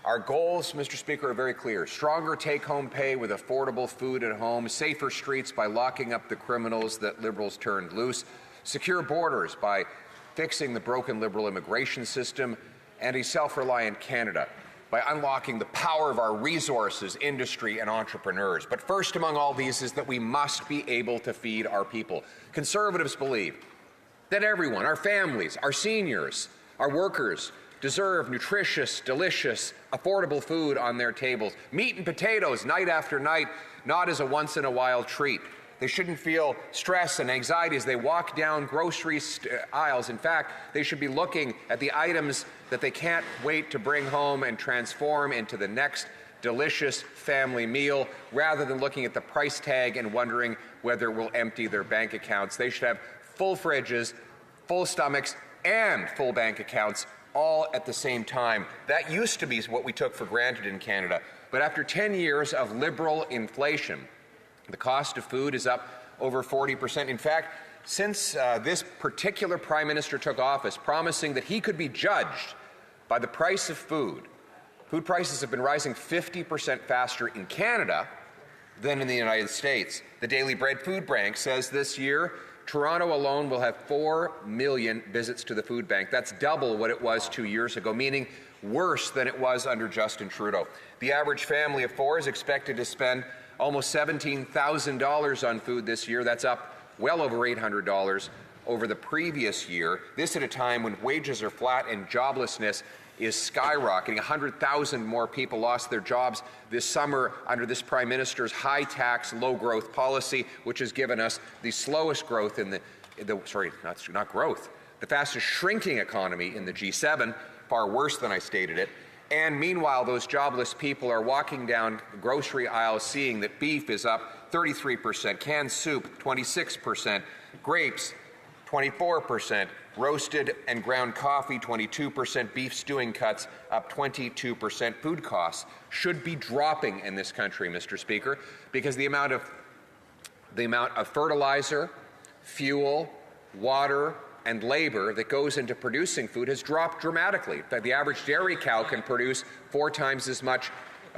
Our goals, Mr. Speaker, are very clear. Stronger take-home pay with affordable food at home, safer streets by locking up the criminals that Liberals turned loose, secure borders by fixing the broken Liberal immigration system, and a self-reliant Canada by unlocking the power of our resources, industry, and entrepreneurs. But first among all these is that we must be able to feed our people. Conservatives believe that everyone, our families, our seniors, our workers, deserve nutritious, delicious, affordable food on their tables. Meat and potatoes night after night, not as a once-in-a-while treat. They shouldn't feel stress and anxiety as they walk down grocery aisles. In fact, they should be looking at the items that they can't wait to bring home and transform into the next delicious family meal, rather than looking at the price tag and wondering whether it will empty their bank accounts. They should have full fridges, full stomachs, and full bank accounts all at the same time. That used to be what we took for granted in Canada. But after 10 years of Liberal inflation, the cost of food is up over 40%. In fact, since this particular Prime Minister took office, promising that he could be judged by the price of food, food prices have been rising 50% faster in Canada than in the United States. The Daily Bread Food Bank says this year, Toronto alone will have 4 million visits to the food bank. That's double what it was 2 years ago, meaning worse than it was under Justin Trudeau. The average family of four is expected to spend almost $17,000 on food this year. That's up well over $800 over the previous year. This at a time when wages are flat and joblessness is skyrocketing. 100,000 more people lost their jobs this summer under this Prime Minister's high-tax, low-growth policy, which has given us the slowest growth in the fastest shrinking economy in the G7, far worse than I stated it. And meanwhile, those jobless people are walking down grocery aisles seeing that beef is up 33%, canned soup 26%, grapes 24%, roasted and ground coffee 22%, beef stewing cuts up 22%. Food costs should be dropping in this country, Mr. Speaker, because the amount of fertilizer, fuel, water, and labor that goes into producing food has dropped dramatically. In fact, the average dairy cow can produce 4 times as much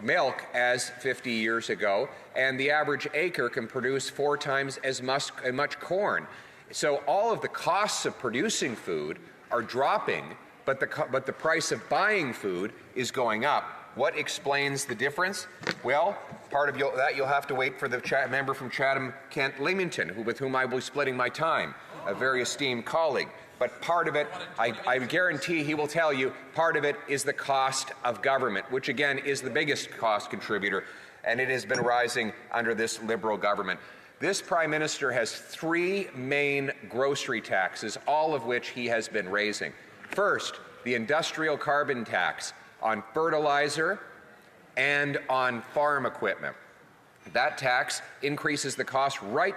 milk as 50 years ago, and the average acre can produce 4 times as much corn. So all of the costs of producing food are dropping, but the price of buying food is going up. What explains the difference? Well, part of that you'll have to wait for the member from Chatham-Kent Leamington, with whom I will be splitting my time, a very esteemed colleague. But part of it, I guarantee he will tell you, part of it is the cost of government, which again is the biggest cost contributor, and it has been rising under this Liberal government. This Prime Minister has 3 main grocery taxes, all of which he has been raising. First, the industrial carbon tax on fertilizer and on farm equipment. That tax increases the cost right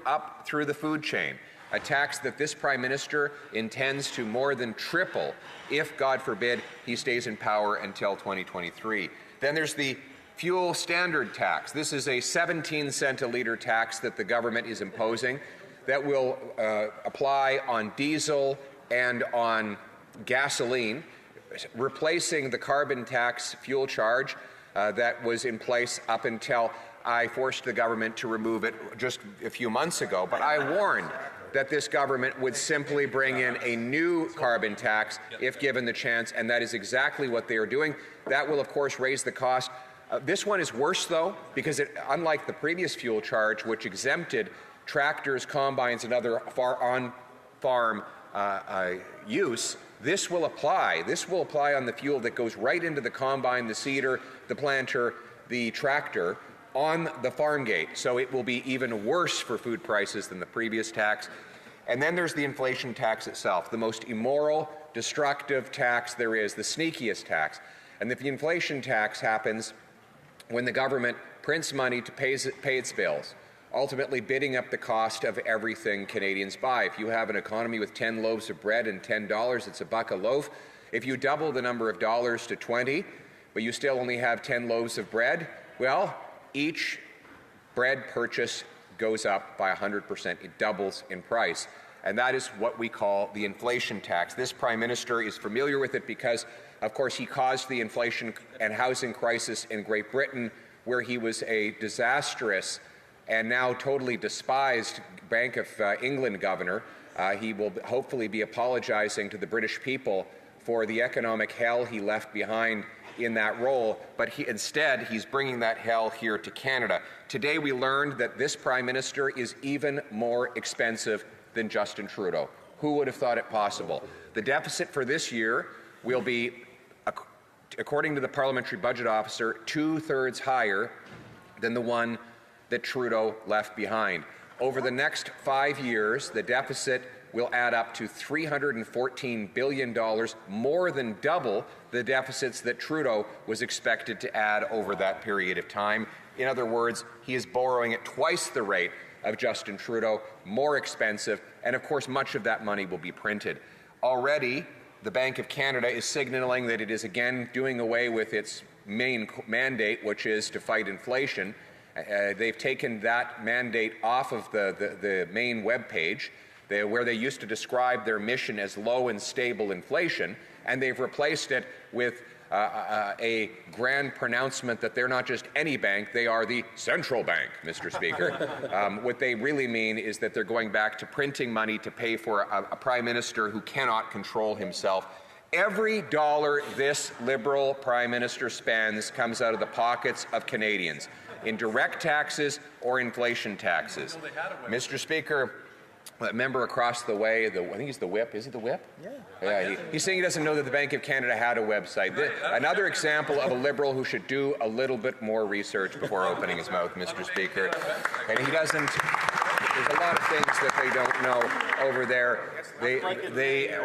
up through the food chain, a tax that this Prime Minister intends to more than triple if, God forbid, he stays in power until 2023. Then there's the fuel standard tax. This is a 17-cent a litre tax that the government is imposing that will apply on diesel and on gasoline, replacing the carbon tax fuel charge that was in place up until I forced the government to remove it just a few months ago. But I warned that this government would simply bring in a new carbon tax if given the chance, and that is exactly what they are doing. That will, of course, raise the cost. This one is worse, though, because unlike the previous fuel charge, which exempted tractors, combines, and other on-farm use, this will apply. This will apply on the fuel that goes right into the combine, the seeder, the planter, the tractor, on the farm gate. So it will be even worse for food prices than the previous tax. And then there's the inflation tax itself, the most immoral, destructive tax there is, the sneakiest tax. And if the inflation tax happens when the government prints money to pay its bills, ultimately bidding up the cost of everything Canadians buy. If you have an economy with 10 loaves of bread and $10, it's $1 a loaf. If you double the number of dollars to 20, but you still only have 10 loaves of bread, well, each bread purchase goes up by 100%. It doubles in price. And that is what we call the inflation tax. This Prime Minister is familiar with it because Of course, he caused the inflation and housing crisis in Great Britain, where he was a disastrous and now totally despised Bank of England governor. He will hopefully be apologizing to the British people for the economic hell he left behind in that role, but instead he's bringing that hell here to Canada. Today we learned that this Prime Minister is even more expensive than Justin Trudeau. Who would have thought it possible? The deficit for this year will be, according to the Parliamentary Budget Officer, 2/3 higher than the one that Trudeau left behind. Over the next 5 years, the deficit will add up to $314 billion, more than double the deficits that Trudeau was expected to add over that period of time. In other words, he is borrowing at twice the rate of Justin Trudeau, more expensive, and of course much of that money will be printed. Already, the Bank of Canada is signaling that it is again doing away with its main mandate, which is to fight inflation. They've taken that mandate off of the main webpage, where they used to describe their mission as low and stable inflation, and they've replaced it with a grand pronouncement that they're not just any bank, they are the central bank, Mr. Speaker. What they really mean is that they're going back to printing money to pay for a Prime Minister who cannot control himself. Every dollar this Liberal Prime Minister spends comes out of the pockets of Canadians, in direct taxes or inflation taxes. Mr. Speaker, a member across the way, I think he's the whip. Is he the whip? Yeah. He's saying he doesn't know that the Bank of Canada had a website. Another example of a Liberal who should do a little bit more research before opening his mouth, Mr. Speaker. And he doesn't. There's a lot of things that they don't know over there,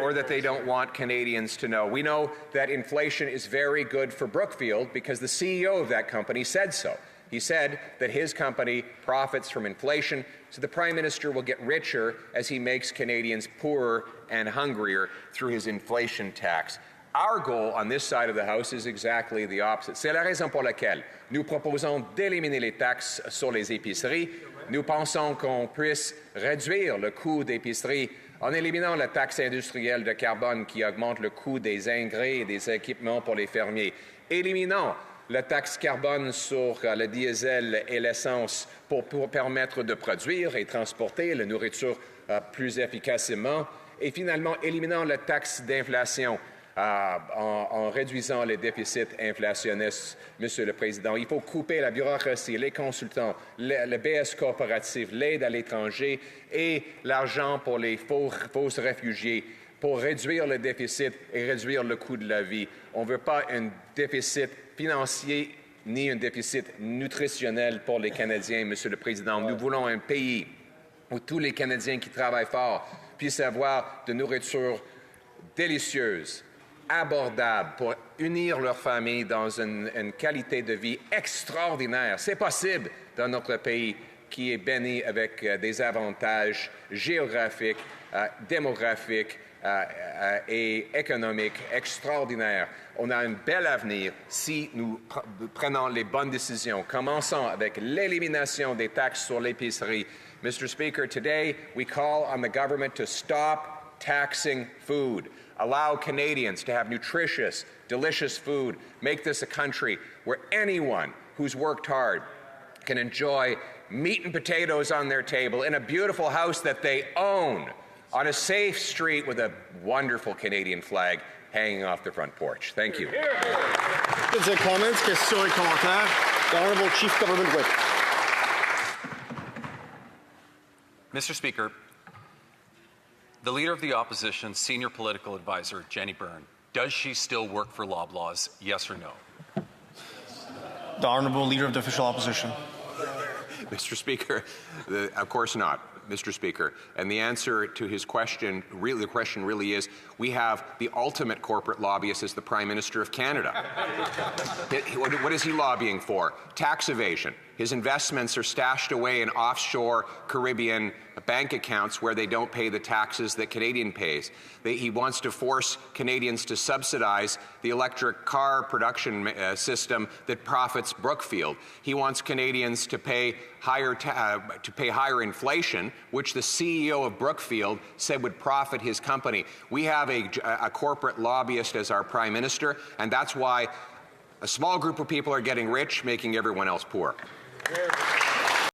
or that they don't want Canadians to know. We know that inflation is very good for Brookfield because the CEO of that company said so. He said that his company profits from inflation, so the Prime Minister will get richer as he makes Canadians poorer and hungrier through his inflation tax. Our goal on this side of the House is exactly the opposite. C'est la raison pour laquelle nous proposons d'éliminer les taxes sur les épiceries. Nous pensons qu'on puisse réduire le coût d'épicerie en éliminant la taxe industrielle de carbone qui augmente le coût des engrais et des équipements pour les fermiers. Éliminons la taxe carbone sur le diesel et l'essence pour permettre de produire et transporter la nourriture plus efficacement. Et finalement, éliminant la taxe d'inflation en réduisant les déficits inflationnistes, Monsieur le Président. Il faut couper la bureaucratie, les consultants, le BS corporatif, l'aide à l'étranger et l'argent pour les faux réfugiés, pour réduire le déficit et réduire le coût de la vie. On ne veut pas un déficit financier ni un déficit nutritionnel pour les Canadiens, Monsieur le Président. Nous voulons un pays où tous les Canadiens qui travaillent fort puissent avoir de nourriture délicieuse, abordable, pour unir leurs familles dans une qualité de vie extraordinaire. C'est possible dans notre pays qui est béni avec des avantages géographiques, démographiques, et économique extraordinaire. On a un bel avenir si nous prenons les bonnes décisions. Commençons avec l'élimination des taxes sur l'épicerie. Mr. Speaker, today we call on the government to stop taxing food. Allow Canadians to have nutritious, delicious food. Make this a country where anyone who's worked hard can enjoy meat and potatoes on their table in a beautiful house that they own, on a safe street with a wonderful Canadian flag hanging off the front porch. Thank you. Comments, questions et commentaires. The Honourable Chief Government Whip. Mr. Speaker, the Leader of the Opposition, Senior Political Advisor, Jenny Byrne, does she still work for Loblaws, yes or no? The Honourable Leader of the Official Opposition. Mr. Speaker, of course not, Mr. Speaker. And the answer to his question, the question really is, we have the ultimate corporate lobbyist as the Prime Minister of Canada. What is he lobbying for? Tax evasion, His investments are stashed away in offshore Caribbean bank accounts where they don't pay the taxes that Canadian pays. He wants to force Canadians to subsidize the electric car production system that profits Brookfield. He wants Canadians to pay higher inflation, which the CEO of Brookfield said would profit his company. We have a corporate lobbyist as our Prime Minister, and that's why a small group of people are getting rich, making everyone else poor.